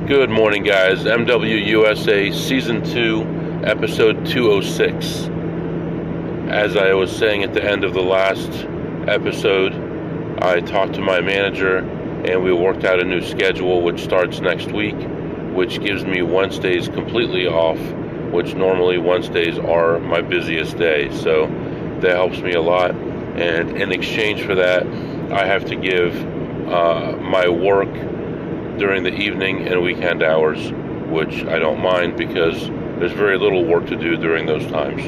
Good morning, guys. MWUSA Season 2, Episode 206. As I was saying at the end of the last episode, I talked to my manager and we worked out a new schedule which starts next week, which gives me Wednesdays completely off, which normally Wednesdays are my busiest day. So that helps me a lot. And in exchange for that, I have to give my work during the evening and weekend hours, which I don't mind because there's very little work to do during those times.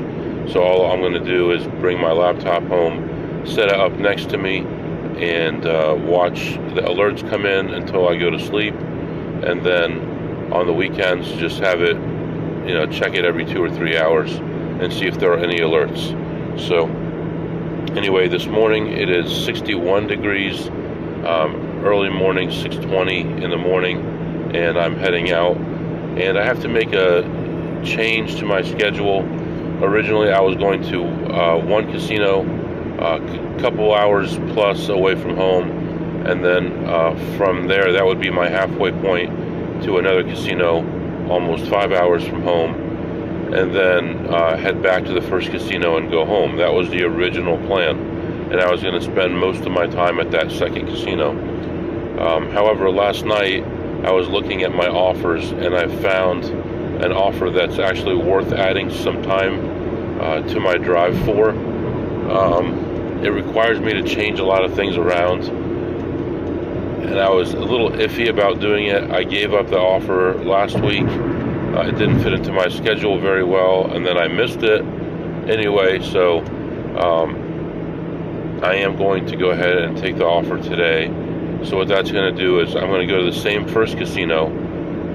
So all I'm going to do is bring my laptop home, set it up next to me, and watch the alerts come in until I go to sleep, and then on the weekends just have it, check it every 2 or 3 hours and see if there are any alerts. So anyway, this morning it is 61 degrees. Early morning, 6:20 in the morning, and I'm heading out, and I have to make a change to my schedule. Originally I was going to one casino a couple hours plus away from home, and then from there that would be my halfway point to another casino almost 5 hours from home, and then head back to the first casino and go home. That was the original plan, and I was going to spend most of my time at that second casino. However, last night I was looking at my offers and I found an offer that's actually worth adding some time to my drive for. It requires me to change a lot of things around, and I was a little iffy about doing it. I gave up the offer last week. It didn't fit into my schedule very well, and then I missed it anyway, so I am going to go ahead and take the offer today. So what that's going to do is I'm going to go to the same first casino,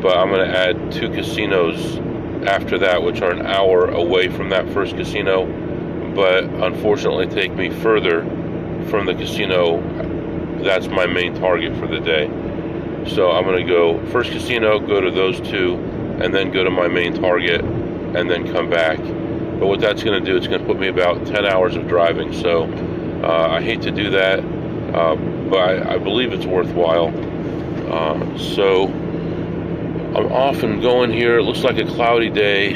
but I'm going to add 2 casinos after that, which are an hour away from that first casino, but unfortunately take me further from the casino that's my main target for the day. So I'm going to go first casino, go to those 2, and then go to my main target, and then come back. But what that's going to do, it's going to put me about 10 hours of driving. So I hate to do that, but I believe it's worthwhile. So I'm off and going here. It looks like a cloudy day.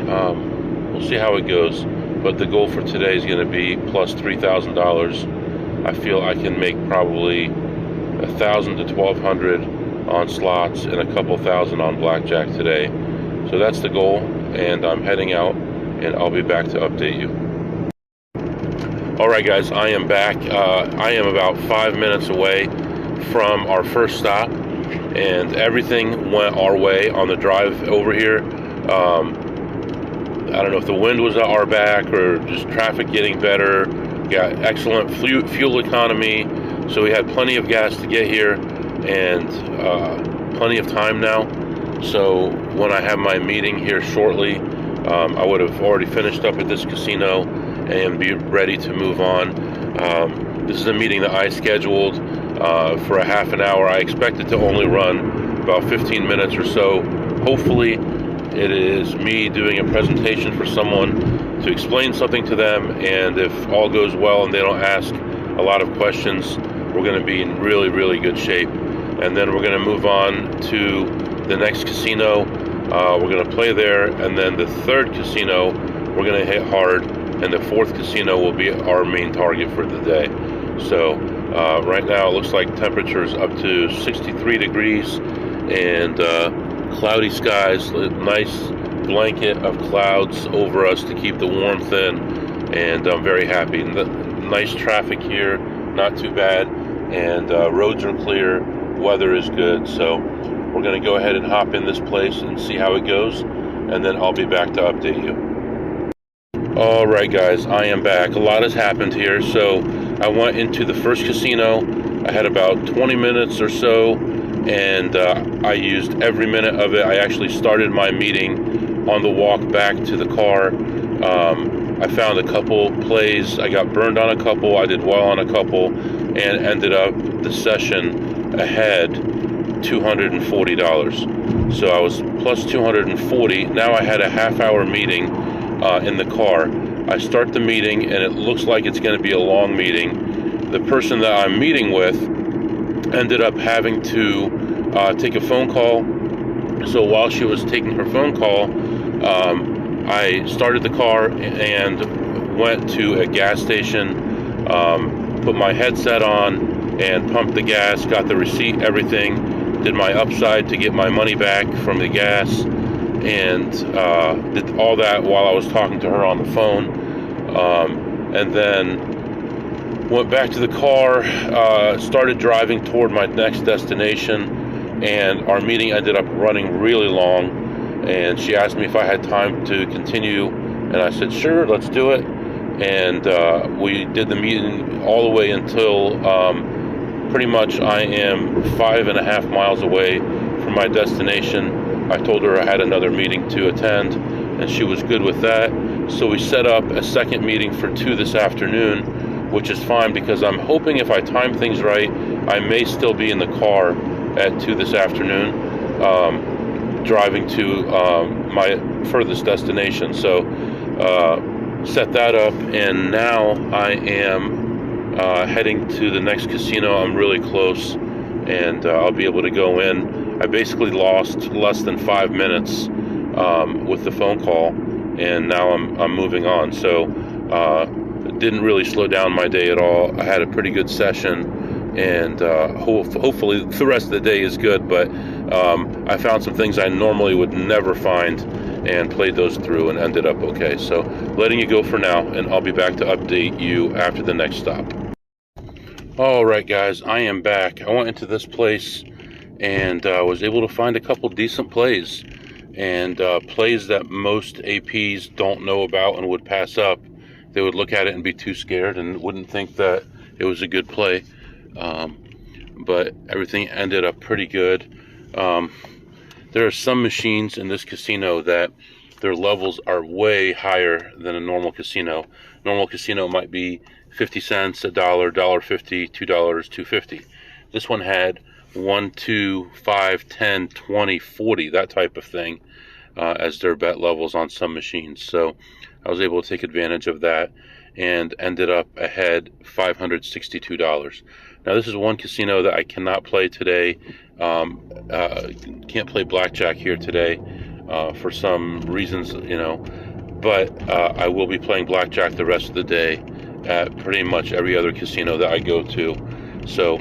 We'll see how it goes. But the goal for today is going to be plus $3,000. I feel I can make probably $1,000 to $1,200 on slots and a couple thousand on blackjack today. So that's the goal, and I'm heading out, and I'll be back to update you. Alright guys, I am back. I am about 5 minutes away from our first stop, and everything went our way on the drive over here. I don't know if the wind was at our back or just traffic getting better. Got excellent fuel economy, so we had plenty of gas to get here, and plenty of time now. So when I have my meeting here shortly, I would have already finished up at this casino and be ready to move on. This is a meeting that I scheduled for a half an hour. I expect it to only run about 15 minutes or so. Hopefully it is me doing a presentation for someone to explain something to them, and if all goes well and they don't ask a lot of questions, we're going to be in really, really good shape. And then we're going to move on to the next casino. We're going to play there, and then the third casino we're going to hit hard, and the fourth casino will be our main target for the day. So right now it looks like temperatures up to 63 degrees and cloudy skies, nice blanket of clouds over us to keep the warmth in, and I'm very happy. Nice traffic here, not too bad, and roads are clear, weather is good. So we're going to go ahead and hop in this place and see how it goes, and then I'll be back to update you. Alright guys, I am back. A lot has happened here. So I went into the first casino. I had about 20 minutes or so, and I used every minute of it. I actually started my meeting on the walk back to the car. I found a couple plays. I got burned on a couple. I did well on a couple, and ended up the session ahead $240. So I was plus 240. Now I had a half-hour meeting in the car. I start the meeting, and it looks like it's going to be a long meeting. The person that I'm meeting with ended up having to take a phone call So while she was taking her phone call, I started the car and went to a gas station, put my headset on and pumped the gas, got the receipt, everything, did my upside to get my money back from the gas, and did all that while I was talking to her on the phone, and then went back to the car, started driving toward my next destination, and our meeting ended up running really long. And she asked me if I had time to continue, and I said, sure, let's do it. And we did the meeting all the way until pretty much I am 5.5 miles away from my destination. I told her I had another meeting to attend, and she was good with that. So we set up a second meeting for 2 this afternoon, which is fine because I'm hoping if I time things right, I may still be in the car at 2 this afternoon. Driving to my furthest destination. So set that up, and now I am heading to the next casino. I'm really close, and I'll be able to go in. I basically lost less than 5 minutes with the phone call, and now I'm moving on. So it didn't really slow down my day at all. I had a pretty good session, and hopefully the rest of the day is good, but I found some things I normally would never find and played those through and ended up okay. So letting you go for now, and I'll be back to update you after the next stop. All right, guys, I am back. I went into this place and was able to find a couple decent plays, and plays that most APs don't know about and would pass up. They would look at it and be too scared and wouldn't think that it was a good play. But everything ended up pretty good. There are some machines in this casino that their levels are way higher than a normal casino. Normal casino might be 50 cents, $1, $1.50, $2, $2.50. This one had 1, 2, 5, 10, 20, 40, that type of thing, as their bet levels on some machines. So I was able to take advantage of that and ended up ahead $562. Now, this is one casino that I cannot play today. Can't play Blackjack here today for some reasons, but I will be playing Blackjack the rest of the day at pretty much every other casino that I go to. So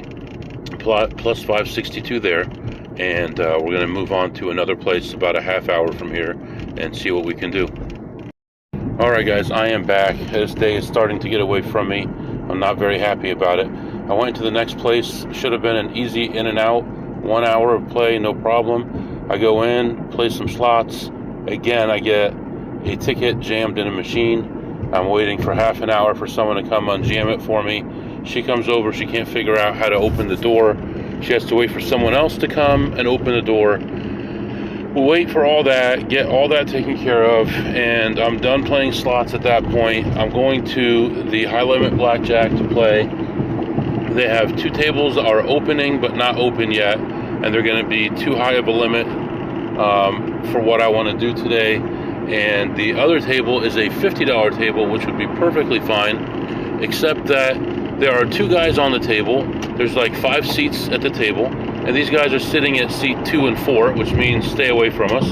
plus 562 there, and we're going to move on to another place about a half hour from here and see what we can do. All right, guys, I am back. This day is starting to get away from me. I'm not very happy about it. I went to the next place. Should have been an easy in and out, 1 hour of play, no problem. I go in, play some slots. Again, I get a ticket jammed in a machine. I'm waiting for half an hour for someone to come unjam it for me. She comes over, she can't figure out how to open the door. She has to wait for someone else to come and open the door. We'll wait for all that, get all that taken care of, and I'm done playing slots at that point. I'm going to the high limit Blackjack to play. They have 2 tables that are opening but not open yet, and they're going to be too high of a limit for what I want to do today. And the other table is a $50 table, which would be perfectly fine, except that there are 2 guys on the table. There's like 5 seats at the table, and these guys are sitting at seat 2 and 4, which means stay away from us.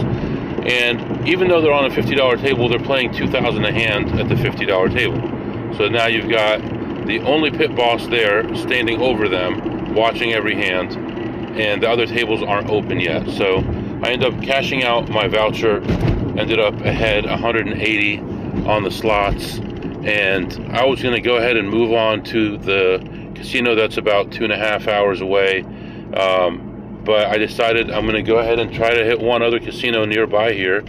And even though they're on a $50 table, they're playing $2,000 a hand at the $50 table. So now you've got the only pit boss there standing over them, watching every hand, and the other tables aren't open yet. So I end up cashing out my voucher, ended up ahead 180 on the slots, and I was going to go ahead and move on to the casino that's about 2.5 hours away, but I decided I'm going to go ahead and try to hit one other casino nearby here,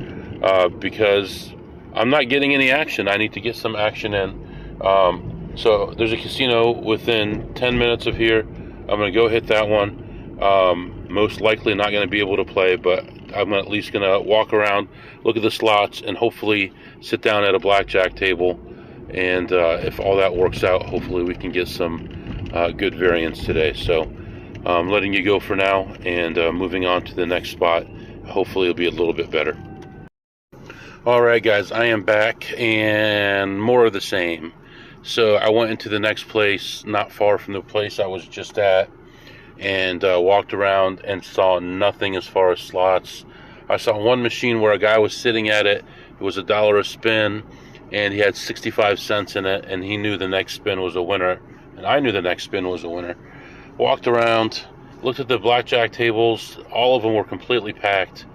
because I'm not getting any action. I need to get some action in. So there's a casino within 10 minutes of here. I'm going to go hit that one. Most likely not going to be able to play, but I'm at least going to walk around, look at the slots, and hopefully sit down at a Blackjack table. And if all that works out, hopefully we can get some good variance today. So I'm letting you go for now, and moving on to the next spot. Hopefully it'll be a little bit better. All right, guys, I am back, and more of the same. So I went into the next place, not far from the place I was just at, and walked around and saw nothing as far as slots. I saw one machine where a guy was sitting at it. It was $1 a spin, and he had 65 cents in it, and he knew the next spin was a winner, and I knew the next spin was a winner. Walked around, looked at the blackjack tables. All of them were completely packed,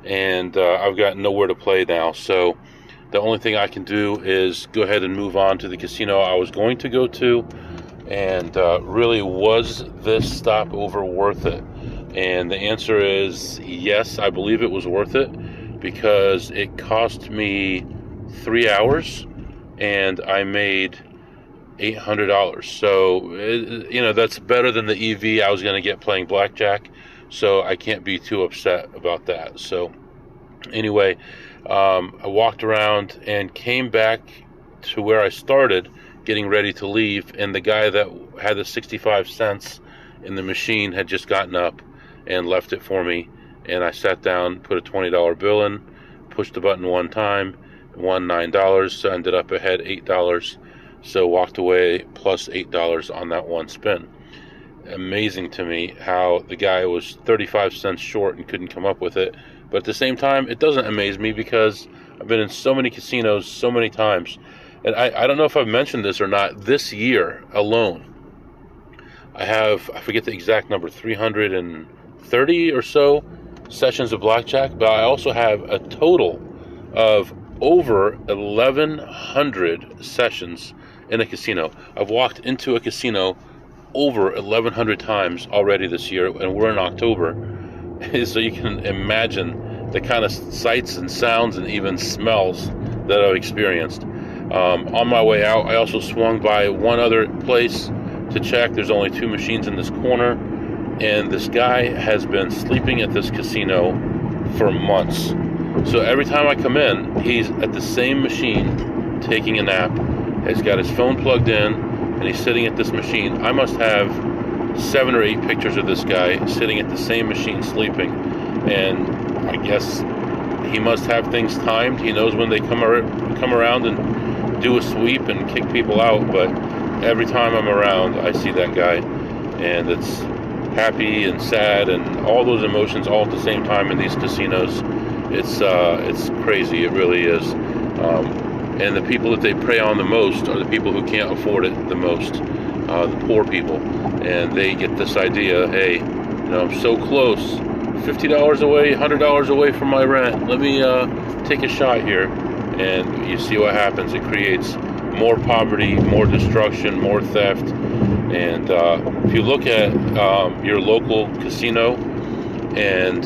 and I've got nowhere to play now. So the only thing I can do is go ahead and move on to the casino I was going to go to. And really, was this stopover worth it? And the answer is yes, I believe it was worth it, because it cost me 3 hours and I made $800. So, that's better than the EV I was going to get playing blackjack. So I can't be too upset about that. So anyway, I walked around and came back to where I started, getting ready to leave, and the guy that had the 65 cents in the machine had just gotten up and left it for me. And I sat down, put a $20 bill in, pushed the button one time, won $9, so I ended up ahead $8. So walked away plus $8 on that one spin. Amazing to me how the guy was 35 cents short and couldn't come up with it. But at the same time, it doesn't amaze me, because I've been in so many casinos so many times. And I don't know if I've mentioned this or not. This year alone, I forget the exact number, 330 or so sessions of blackjack, but I also have a total of over 1,100 sessions in a casino. I've walked into a casino over 1,100 times already this year, and we're in October. So you can imagine the kind of sights and sounds and even smells that I've experienced. On my way out, I also swung by one other place to check. There's only 2 machines in this corner, and this guy has been sleeping at this casino for months. So every time I come in, he's at the same machine taking a nap. He's got his phone plugged in, and he's sitting at this machine. I must have 7 or 8 pictures of this guy sitting at the same machine sleeping, and I guess he must have things timed. He knows when they come around and do a sweep and kick people out. But every time I'm around, I see that guy, and it's happy and sad and all those emotions all at the same time in these casinos. It's crazy. It really is. And the people that they prey on the most are the people who can't afford it the most, the poor people. And they get this idea, hey, I'm so close, $50 away, $100 away from my rent. Let me take a shot here. And you see what happens. It creates more poverty, more destruction, more theft. And if you look at your local casino, and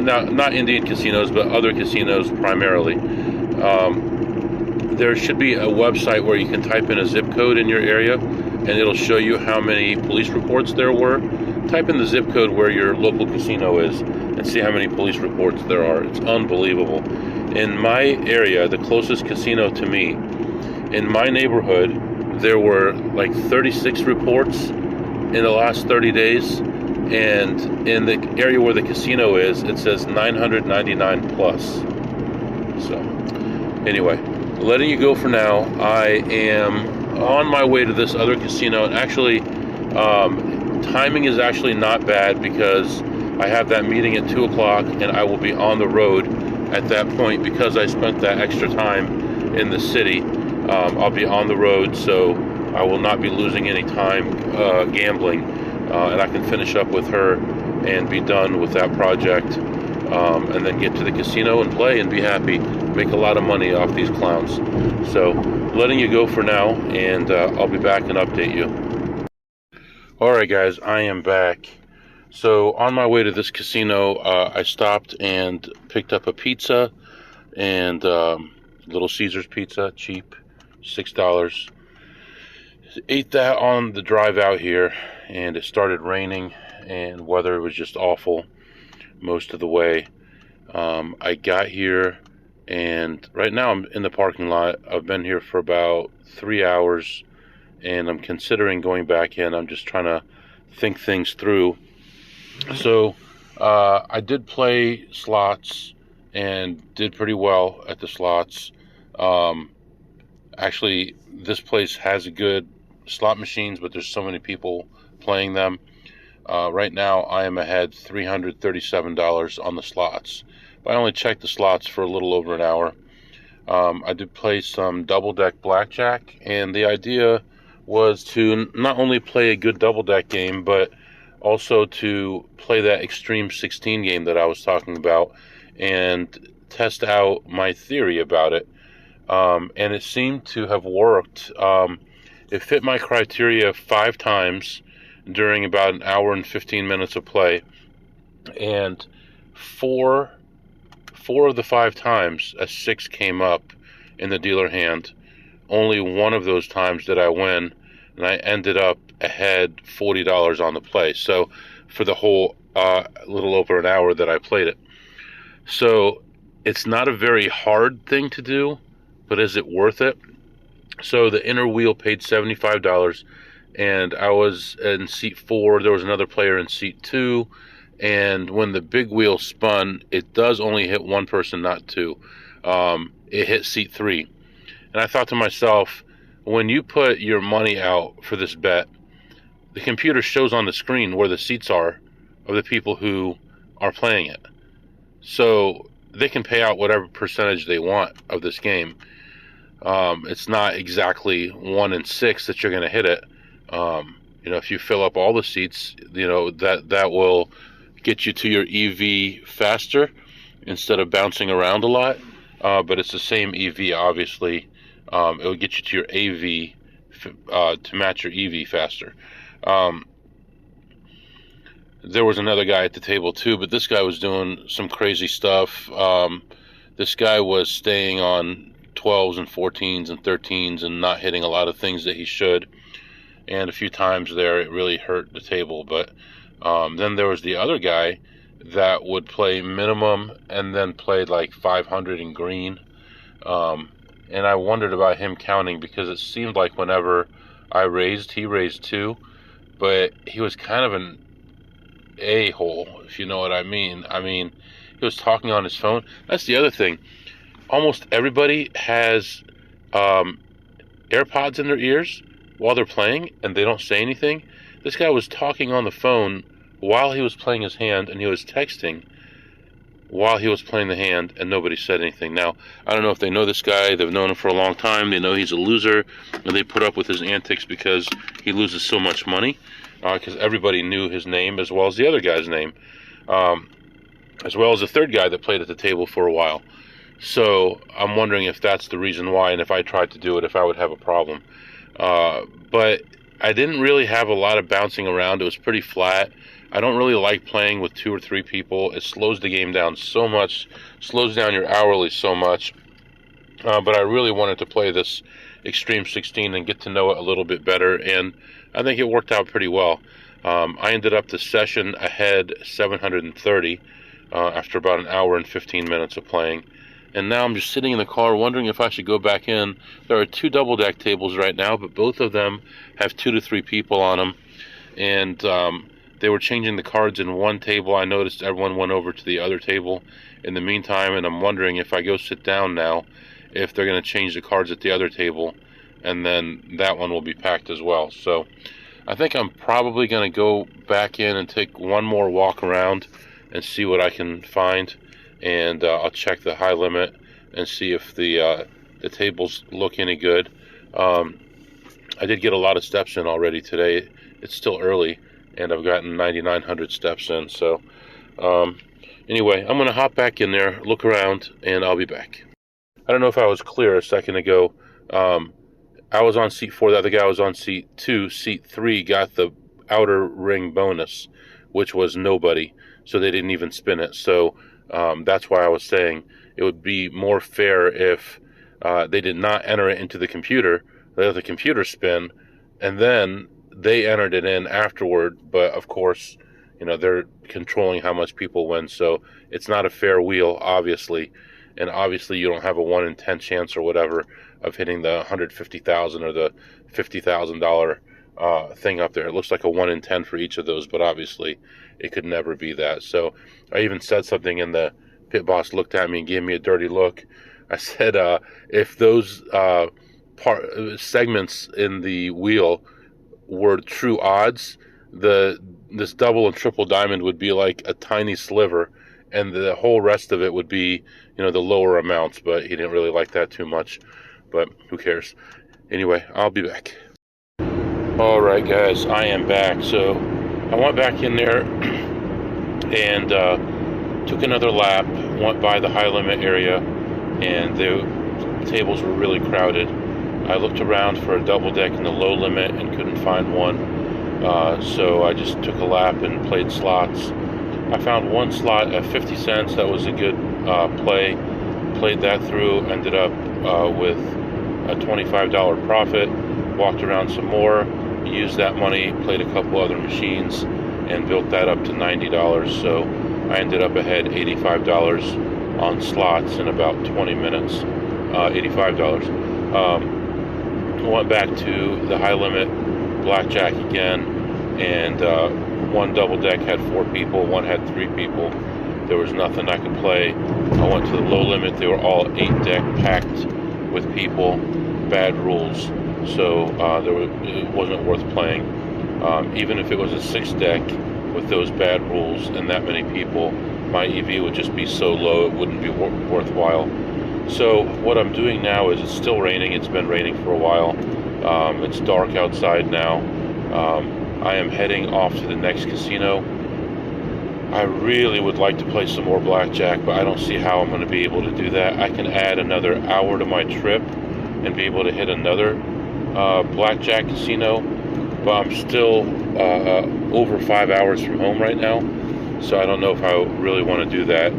not Indian casinos, but other casinos primarily, there should be a website where you can type in a zip code in your area, and it'll show you how many police reports there were. Type in the zip code where your local casino is and see how many police reports there are. It's unbelievable. In my area, the closest casino to me, in my neighborhood, there were like 36 reports in the last 30 days. And in the area where the casino is, it says 999 plus. So anyway, letting you go for now. I am on my way to this other casino, and actually timing is actually not bad, because I have that meeting at 2 o'clock, and I will be on the road at that point, because I spent that extra time in the city. I'll be on the road, so I will not be losing any time gambling, and I can finish up with her and be done with that project, and then get to the casino and play and be happy, make a lot of money off these clowns. So letting you go for now, and I'll be back and update you. Alright guys, I am back. So on my way to this casino, I stopped and picked up a pizza, and Little Caesars pizza, cheap, $6. Ate that on the drive out here, and it started raining, and weather was just awful most of the way. I got here, and right now I'm in the parking lot. I've been here for about 3 hours, and I'm considering going back in. I'm just trying to think things through. So I did play slots and did pretty well at the slots. Actually, this place has good slot machines, but there's so many people playing them. Right now, I am ahead $337 on the slots. But I only checked the slots for a little over an hour. I did play some double-deck blackjack, and the idea was to not only play a good double-deck game, but also to play that Extreme 16 game that I was talking about and test out my theory about it. And it seemed to have worked. It fit my criteria 5 times during about an hour and 15 minutes of play, and four of the 5 times a 6 came up in the dealer hand. Only one of those times did I win, and I ended up ahead $40 on the play. So for the whole little over an hour that I played it. So it's not a very hard thing to do, but is it worth it? So the inner wheel paid $75, and I was in seat 4. There was another player in seat 2, and when the big wheel spun, it does only hit one person, not 2. It hit seat 3. And I thought to myself, when you put your money out for this bet, the computer shows on the screen where the seats are of the people who are playing it. So they can pay out whatever percentage they want of this game. It's not exactly 1 in 6 that you're going to hit it. If you fill up all the seats, that will get you to your EV faster instead of bouncing around a lot. But it's the same EV, obviously. It will get you to your AV to match your EV faster. There was another guy at the table too, but this guy was doing some crazy stuff. This guy was staying on 12s and 14s and 13s and not hitting a lot of things that he should. And a few times there, it really hurt the table. But then there was the other guy that would play minimum and then played like 500 in green. And I wondered about him counting, because it seemed like whenever I raised, he raised too. But he was kind of an a-hole, if you know what I mean. He was talking on his phone. That's the other thing. Almost everybody has AirPods in their ears while they're playing, and they don't say anything. This guy was talking on the phone while he was playing his hand, and he was texting while he was playing the hand, and nobody said anything. Now, I don't know if they know this guy. They've known him for a long time. They know he's a loser, and they put up with his antics because he loses so much money, because everybody knew his name as well as the other guy's name, as well as the third guy that played at the table for a while. So I'm wondering if that's the reason why, and if I tried to do it, if I would have a problem. But I didn't really have a lot of bouncing around. It was pretty flat. I don't really like playing with 2 or 3 people. It slows the game down so much, slows down your hourly so much. But I really wanted to play this Extreme 16 and get to know it a little bit better, and I think it worked out pretty well. I ended up the session ahead 730 after about an hour and 15 minutes of playing. And now I'm just sitting in the car wondering if I should go back in. There are 2 double-deck tables right now, but both of them have 2 to 3 people on them. And they were changing the cards in one table. I noticed everyone went over to the other table in the meantime, and I'm wondering if I go sit down now, if they're going to change the cards at the other table, and then that one will be packed as well. So I think I'm probably going to go back in and take one more walk around and see what I can find. And I'll check the high limit and see if the tables look any good. I did get a lot of steps in already today. It's still early, and I've gotten 9,900 steps in. So anyway, I'm going to hop back in there, look around, and I'll be back. I don't know if I was clear a second ago. I was on seat 4. The other guy was on seat 2. Seat 3 got the outer ring bonus, which was nobody, so they didn't even spin it. So that's why I was saying it would be more fair if they did not enter it into the computer. They let the computer spin, and then they entered it in afterward. But of course, they're controlling how much people win, so it's not a fair wheel, obviously. And obviously, you don't have a 1 in 10 chance or whatever of hitting the $150,000 or the $50,000 thing up there. It looks like a 1 in 10 for each of those, but obviously, it could never be that. So I even said something, and the pit boss looked at me and gave me a dirty look. I said, if those segments in the wheel were true odds, this double and triple diamond would be like a tiny sliver, and the whole rest of it would be, the lower amounts. But he didn't really like that too much. But who cares? Anyway, I'll be back. All right, guys, I am back. So I went back in there and took another lap. Went by the high limit area, and the tables were really crowded. I looked around for a double deck in the low limit and couldn't find one. So I just took a lap and played slots. I found one slot at 50 cents. That was a good play. Played that through. Ended up with a $25 profit. Walked around some more. Used that money. Played a couple other machines and built that up to $90. So I ended up ahead $85 on slots in about 20 minutes. $85. Went back to the high limit blackjack again, and one double deck had 4 people, one had 3 people. There was nothing I could play. I went to the low limit. They were all 8 deck packed with people, bad rules, so it wasn't worth playing. Even if it was a 6 deck with those bad rules and that many people, my EV would just be so low it wouldn't be worthwhile. So what I'm doing now is, it's still raining. It's been raining for a while. It's dark outside now. I am heading off to the next casino. I really would like to play some more blackjack, but I don't see how I'm going to be able to do that. I can add another hour to my trip and be able to hit another blackjack casino, but I'm still over 5 hours from home right now, so I don't know if I really want to do that,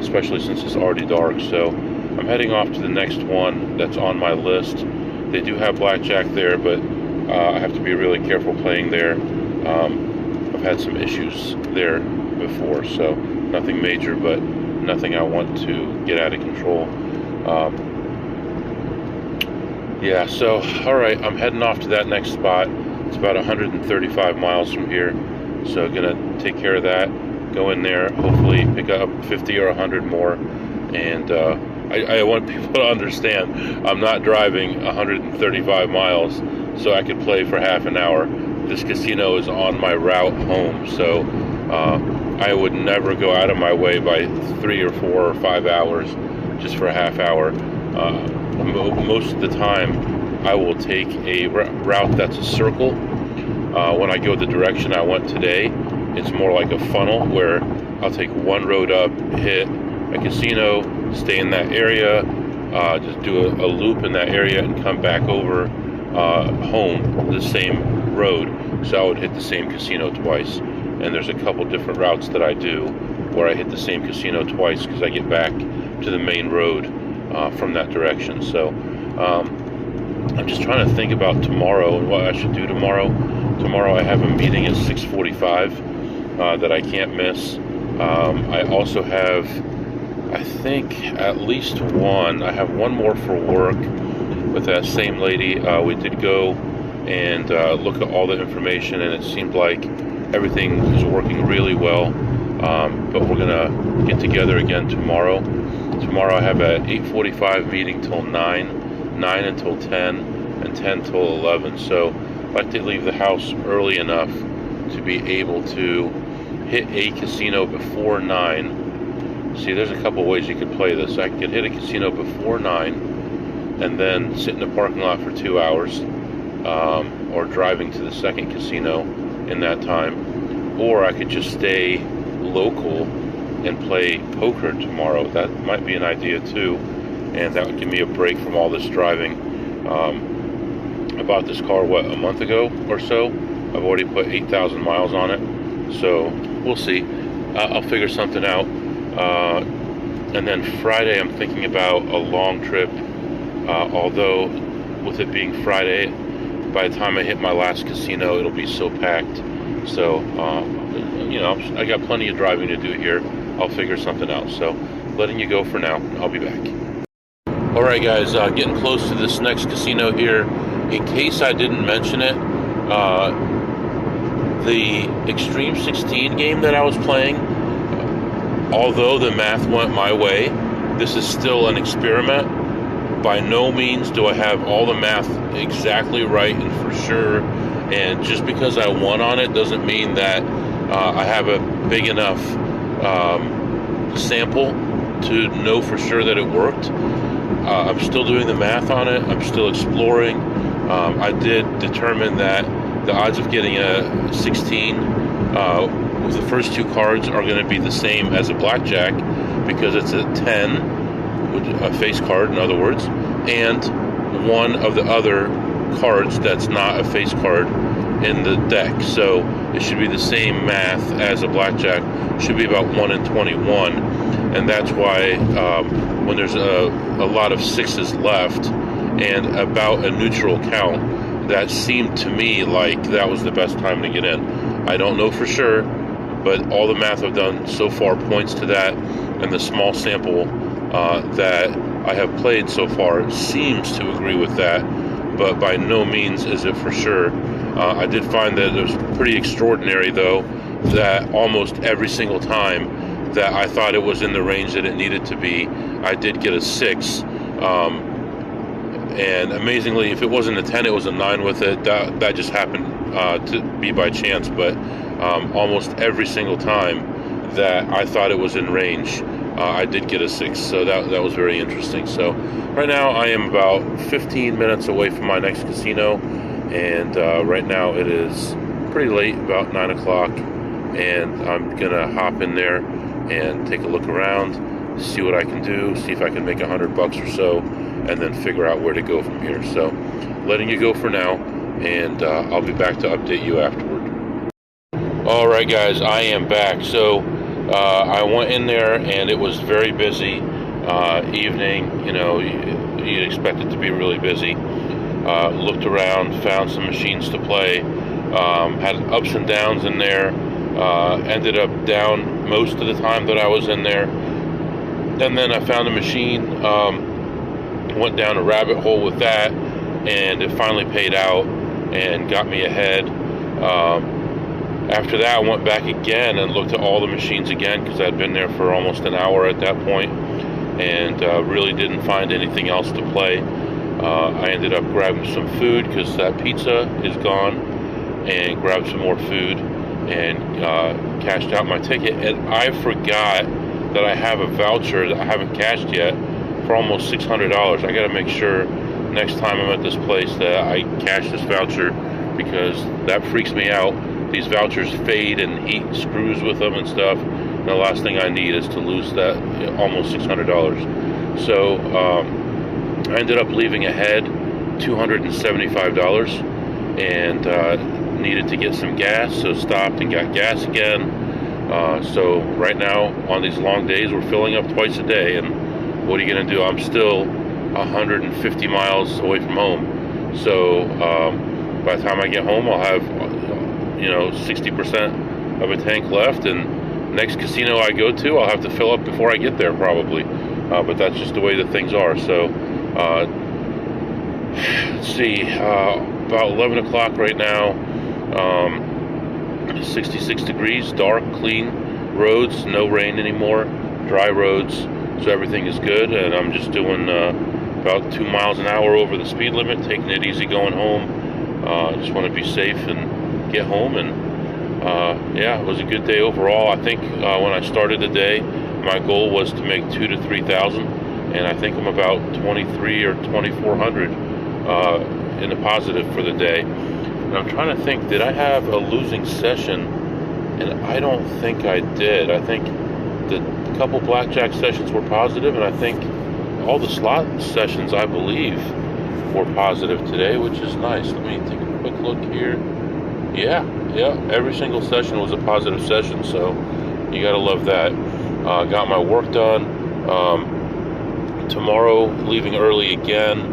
especially since it's already dark. So I'm heading off to the next one that's on my list. They do have blackjack there, but I have to be really careful playing there. I've had some issues there before, so nothing major, but nothing I want to get out of control. Yeah, so alright, I'm heading off to that next spot. It's about 135 miles from here, so gonna take care of that, go in there, hopefully pick up 50 or 100 more, and I want people to understand I'm not driving 135 miles so I could play for half an hour. This casino is on my route home, so I would never go out of my way by 3 or 4 or 5 hours just for a half hour. Most of the time I will take a route that's a circle. When I go the direction I went today, it's more like a funnel where I'll take one road up, hit a casino, stay in that area, just do a loop in that area and come back over home the same road. So I would hit the same casino twice. And there's a couple different routes that I do where I hit the same casino twice because I get back to the main road from that direction. So I'm just trying to think about tomorrow and what I should do tomorrow. Tomorrow I have a meeting at 6:45 that I can't miss. I also have, I think, at least one. I have one more for work with that same lady. We did go and look at all the information, and it seemed like everything is working really well. But we're gonna get together again tomorrow. Tomorrow I have an 8:45 meeting till 9 until 10, and 10 till 11. So I'd like to leave the house early enough to be able to hit a casino before 9. See, there's a couple ways you could play this. I could hit a casino before 9 and then sit in the parking lot for 2 hours, or driving to the second casino in that time, or I could just stay local and play poker tomorrow. That might be an idea too, and that would give me a break from all this driving. I bought this car, a month ago or so. I've already put 8,000 miles on it, so we'll see. I'll figure something out. And then Friday I'm thinking about a long trip, although with it being Friday, by the time I hit my last casino it'll be so packed. So I got plenty of driving to do here. I'll figure something out. So letting you go for now. I'll be back. Alright guys, getting close to this next casino here. In case I didn't mention it, the Extreme 16 game that I was playing, although the math went my way, this is still an experiment. By no means do I have all the math exactly right and for sure And just because I won on it doesn't mean that I have a big enough sample to know for sure that it worked. I'm still doing the math on it. I'm still exploring. I did determine that the odds of getting a 16 with the first two cards are going to be the same as a blackjack, because it's a 10, a face card in other words, and one of the other cards that's not a face card in the deck. So it should be the same math as a blackjack. It should be about 1 in 21, and that's why when there's a lot of sixes left and about a neutral count, that seemed to me like that was the best time to get in. I don't know for sure, but all the math I've done so far points to that, and the small sample that I have played so far seems to agree with that, but by no means is it for sure. I did find that it was pretty extraordinary, though, that almost every single time that I thought it was in the range that it needed to be, I did get a 6. And amazingly, if it wasn't a 10, it was a 9 with it. That just happened to be by chance, but almost every single time that I thought it was in range, I did get a 6, so that was very interesting. So right now I am about 15 minutes away from my next casino, and right now it is pretty late, about 9 o'clock, and I'm gonna hop in there and take a look around, see what I can do, see if I can make $100 or so, and then figure out where to go from here. So letting you go for now, and I'll be back to update you afterward. All right, guys, I am back. So I went in there and it was very busy. Evening, you know, you'd expect it to be really busy. Looked around, found some machines to play, had ups and downs in there, ended up down most of the time that I was in there. And then I found a machine, went down a rabbit hole with that, and it finally paid out and got me ahead. After that, I went back again and looked at all the machines again, because I'd been there for almost an hour at that point, and really didn't find anything else to play. I ended up grabbing some food because that pizza is gone, and grabbed some more food and cashed out my ticket. And I forgot that I have a voucher that I haven't cashed yet for almost $600. I got to make sure next time I'm at this place that I cash this voucher, because that freaks me out. These vouchers fade and heat screws with them and stuff, and the last thing I need is to lose that almost $600. So I ended up leaving ahead $275, and needed to get some gas, so stopped and got gas again. So right now on these long days, we're filling up twice a day, and what are you going to do? I'm still 150 miles away from home, so by the time I get home, I'll have 60% of a tank left, and next casino I go to, I'll have to fill up before I get there probably, but that's just the way that things are. So let's see, about 11 o'clock right now, 66 degrees, dark, clean roads, no rain anymore, dry roads, so everything is good. And I'm just doing about 2 miles an hour over the speed limit, taking it easy going home. I just want to be safe and get home. And yeah, it was a good day overall. I think when I started the day, my goal was to make 2,000 to 3,000, and I think I'm about 2,300 or 2,400 in the positive for the day. And I'm trying to think, did I have a losing session? And I don't think I did. I think the couple blackjack sessions were positive, and I think all the slot sessions, I believe, were positive today, which is nice. Let me take a quick look here. Yeah, every single session was a positive session, so you gotta love that. Got my work done. Tomorrow, leaving early again.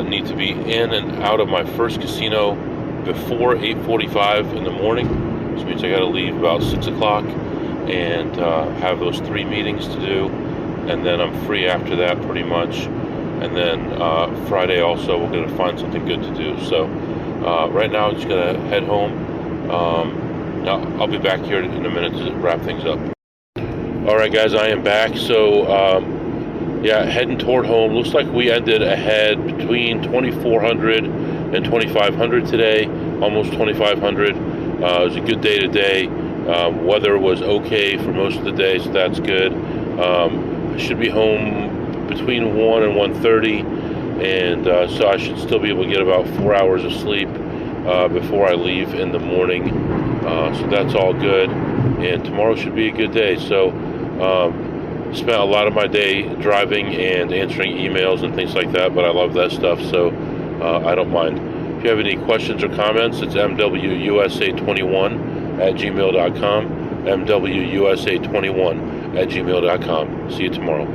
Need to be in and out of my first casino before 8:45 in the morning, which means I gotta leave about 6 o'clock and have those 3 meetings to do, and then I'm free after that pretty much. And then Friday also, we're gonna find something good to do. So right now, I'm just gonna head home. I'll be back here in a minute to wrap things up. All right, guys, I am back. So yeah, heading toward home. Looks like we ended ahead between 2,400 and 2,500 today. almost 2,500. It was a good day today. Weather was okay for most of the day, so that's good. I should be home between 1 and 1:30, and so I should still be able to get about 4 hours of sleep before I leave in the morning. So that's all good, and tomorrow should be a good day. So spent a lot of my day driving and answering emails and things like that, but I love that stuff, so I don't mind. If you have any questions or comments, it's mwusa21@gmail.com, mwusa21@gmail.com. See you tomorrow.